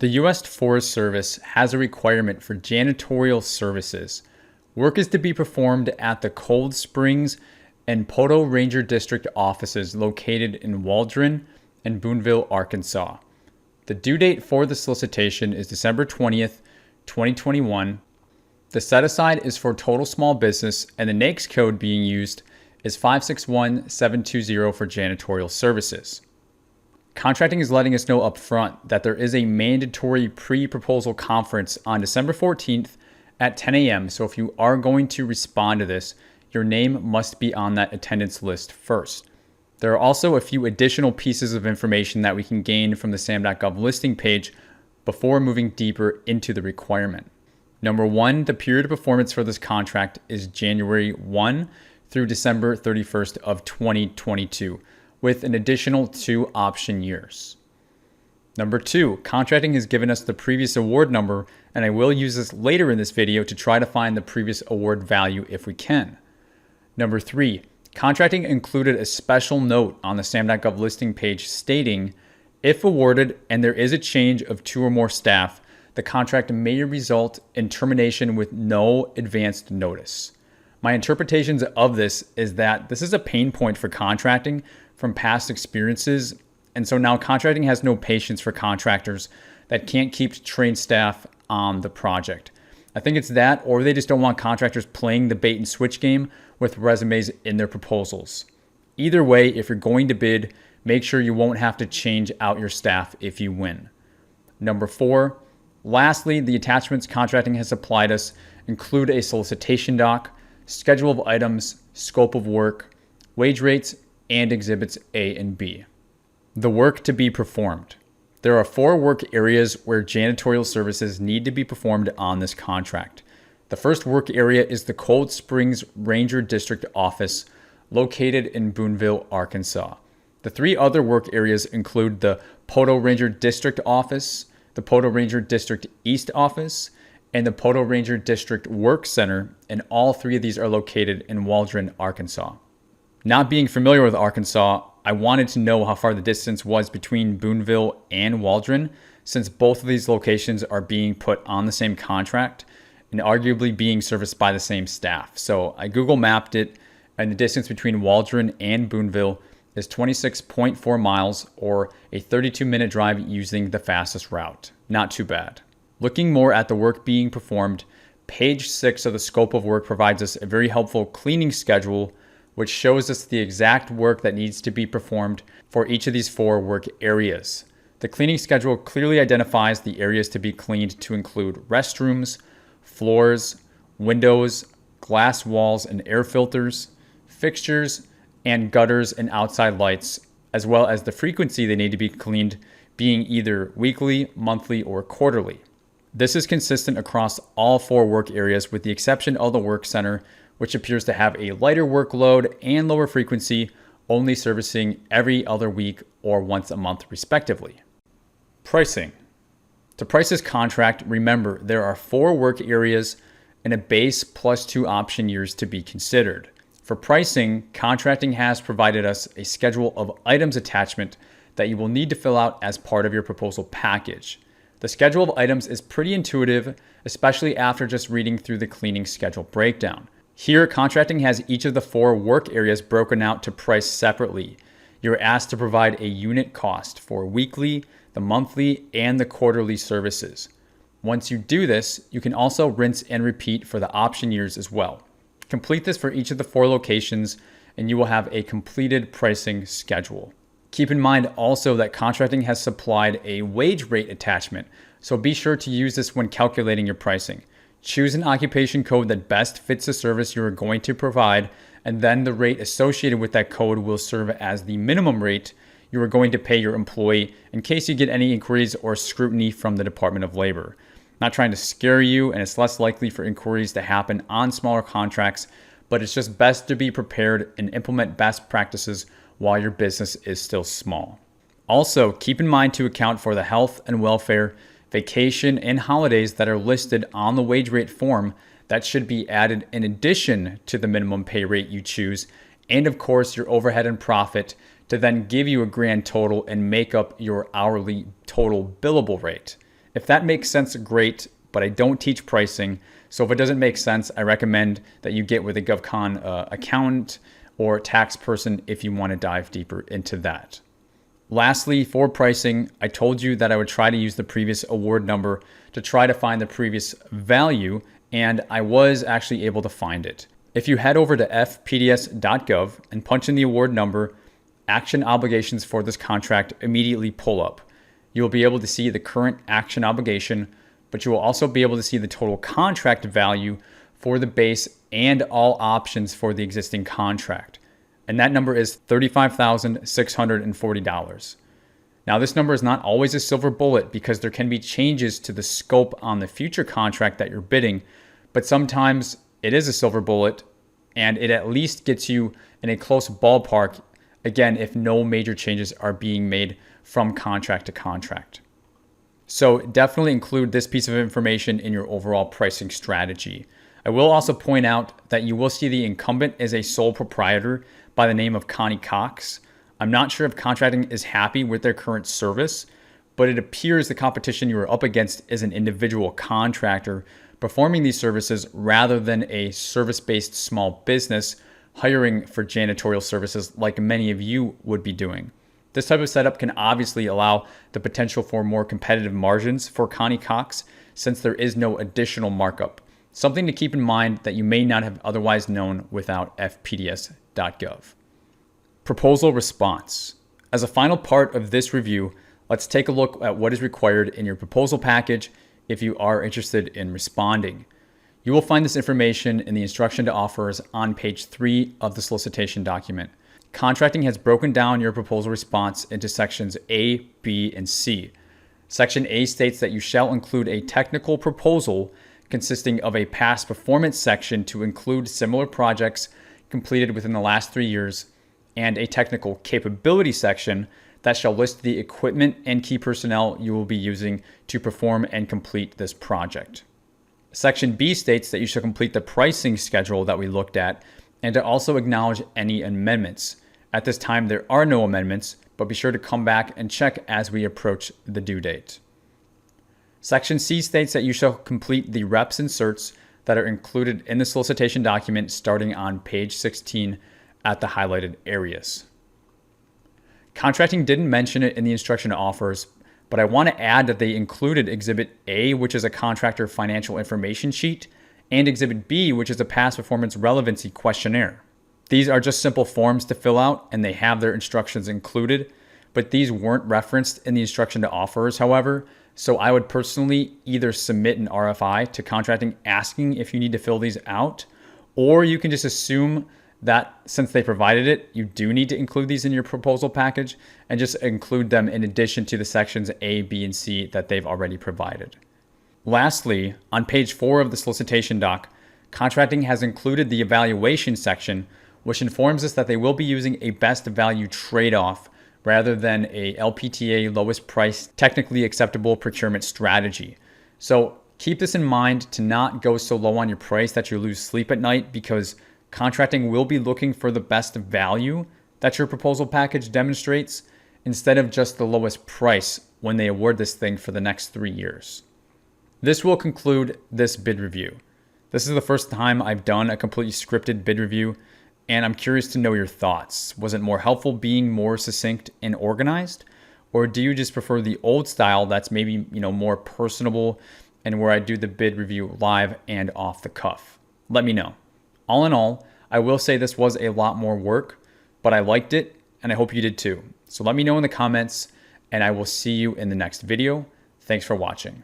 The U.S. Forest Service has a requirement for janitorial services. Work is to be performed at the Cold Springs and Poteau Ranger District offices located in Waldron and Boonville, Arkansas. The due date for the solicitation is December 20th, 2021. The set-aside is for total small business, and the NAICS code being used is 561720 for janitorial services. Contracting is letting us know up front that there is a mandatory pre-proposal conference on December 14th at 10 a.m. So if you are going to respond to this, your name must be on that attendance list first. There are also a few additional pieces of information that we can gain from the SAM.gov listing page before moving deeper into the requirement. Number one, the period of performance for this contract is January 1 through December 31st of 2022, with an additional 2 option years. Number two, contracting has given us the previous award number, and I will use this later in this video to try to find the previous award value if we can. Number three, contracting included a special note on the SAM.gov listing page stating, if awarded and there is a change of 2 or more staff, the contract may result in termination with no advanced notice. My interpretations of this is that this is a pain point for contracting from past experiences, and so now contracting has no patience for contractors that can't keep trained staff on the project. I think it's that, or they just don't want contractors playing the bait and switch game with resumes in their proposals. Either way, if you're going to bid, make sure you won't have to change out your staff if you win. Number four, lastly, the attachments contracting has supplied us include a solicitation doc, schedule of items, scope of work, wage rates, and exhibits A and B. The work to be performed. There are 4 work areas where janitorial services need to be performed on this contract. The first work area is the Cold Springs Ranger District office located in Boonville, Arkansas. The 3 other work areas include the Poteau Ranger District office, the Poteau Ranger District East office, and the Poteau Ranger District Work Center, and all 3 of these are located in Waldron, Arkansas. Not being familiar with Arkansas, I wanted to know how far the distance was between Boonville and Waldron, since both of these locations are being put on the same contract and arguably being serviced by the same staff. So I Google mapped it, and the distance between Waldron and Boonville is 26.4 miles, or a 32-minute drive using the fastest route. Not too bad. Looking more at the work being performed, page 6 of the scope of work provides us a very helpful cleaning schedule, which shows us the exact work that needs to be performed for each of these 4 work areas. The cleaning schedule clearly identifies the areas to be cleaned to include restrooms, floors, windows, glass walls and air filters, fixtures, and gutters and outside lights, as well as the frequency they need to be cleaned, being either weekly, monthly, or quarterly. This is consistent across all 4 work areas with the exception of the work center, which appears to have a lighter workload and lower frequency, only servicing every other week or once a month respectively. Pricing. To price this contract, remember there are 4 work areas and a base plus 2 option years to be considered. For pricing, contracting has provided us a schedule of items attachment that you will need to fill out as part of your proposal package. The schedule of items is pretty intuitive, especially after just reading through the cleaning schedule breakdown. Here, contracting has each of the 4 work areas broken out to price separately. You're asked to provide a unit cost for weekly, the monthly, and the quarterly services. Once you do this, you can also rinse and repeat for the option years as well. Complete this for each of the 4 locations, and you will have a completed pricing schedule. Keep in mind also that contracting has supplied a wage rate attachment, so be sure to use this when calculating your pricing. Choose an occupation code that best fits the service you are going to provide, and then the rate associated with that code will serve as the minimum rate you are going to pay your employee in case you get any inquiries or scrutiny from the Department of Labor. Not trying to scare you, and it's less likely for inquiries to happen on smaller contracts, but it's just best to be prepared and implement best practices while your business is still small. Also, keep in mind to account for the health and welfare, vacation, and holidays that are listed on the wage rate form that should be added in addition to the minimum pay rate you choose, and of course your overhead and profit to then give you a grand total and make up your hourly total billable rate. If that makes sense, great, but I don't teach pricing. So if it doesn't make sense, I recommend that you get with a GovCon accountant or tax person if you want to dive deeper into that. Lastly, for pricing, I told you that I would try to use the previous award number to try to find the previous value, and I was actually able to find it. If you head over to fpds.gov and punch in the award number, action obligations for this contract immediately pull up. You will be able to see the current action obligation, but you will also be able to see the total contract value for the base and all options for the existing contract. And that number is $35,640. Now, this number is not always a silver bullet because there can be changes to the scope on the future contract that you're bidding, but sometimes it is a silver bullet and it at least gets you in a close ballpark, again, if no major changes are being made from contract to contract. So definitely include this piece of information in your overall pricing strategy. I will also point out that you will see the incumbent is a sole proprietor by the name of Connie Cox. I'm not sure if contracting is happy with their current service, but it appears the competition you are up against is an individual contractor performing these services rather than a service-based small business hiring for janitorial services like many of you would be doing. This type of setup can obviously allow the potential for more competitive margins for Connie Cox since there is no additional markup. Something to keep in mind that you may not have otherwise known without fpds.gov. Proposal response. As a final part of this review, let's take a look at what is required in your proposal package if you are interested in responding. You will find this information in the instruction to offers on page 3 of the solicitation document. Contracting has broken down your proposal response into sections A, B, and C. Section A states that you shall include a technical proposal consisting of a past performance section to include similar projects completed within the last 3 years, and a technical capability section that shall list the equipment and key personnel you will be using to perform and complete this project. Section B states that you shall complete the pricing schedule that we looked at and to also acknowledge any amendments. At this time, there are no amendments, but be sure to come back and check as we approach the due date. Section C states that you shall complete the reps inserts that are included in the solicitation document starting on page 16 at the highlighted areas. Contracting didn't mention it in the instruction to offers, but I want to add that they included Exhibit A, which is a contractor financial information sheet, and Exhibit B, which is a past performance relevancy questionnaire. These are just simple forms to fill out, and they have their instructions included, but these weren't referenced in the instruction to offers, however, so I would personally either submit an RFI to contracting asking if you need to fill these out, or you can just assume that since they provided it, you do need to include these in your proposal package and just include them in addition to the sections A, B, and C that they've already provided. Lastly, on page 4 of the solicitation doc, contracting has included the evaluation section, which informs us that they will be using a best value trade-off rather than a LPTA lowest price technically acceptable procurement strategy. So keep this in mind to not go so low on your price that you lose sleep at night, because contracting will be looking for the best value that your proposal package demonstrates instead of just the lowest price when they award this thing for the next 3 years. This will conclude this bid review. This is the first time I've done a completely scripted bid review, and I'm curious to know your thoughts. Was it more helpful being more succinct and organized? Or do you just prefer the old style that's maybe, more personable and where I do the bid review live and off the cuff? Let me know. All in all, I will say this was a lot more work, but I liked it and I hope you did too. So let me know in the comments and I will see you in the next video. Thanks for watching.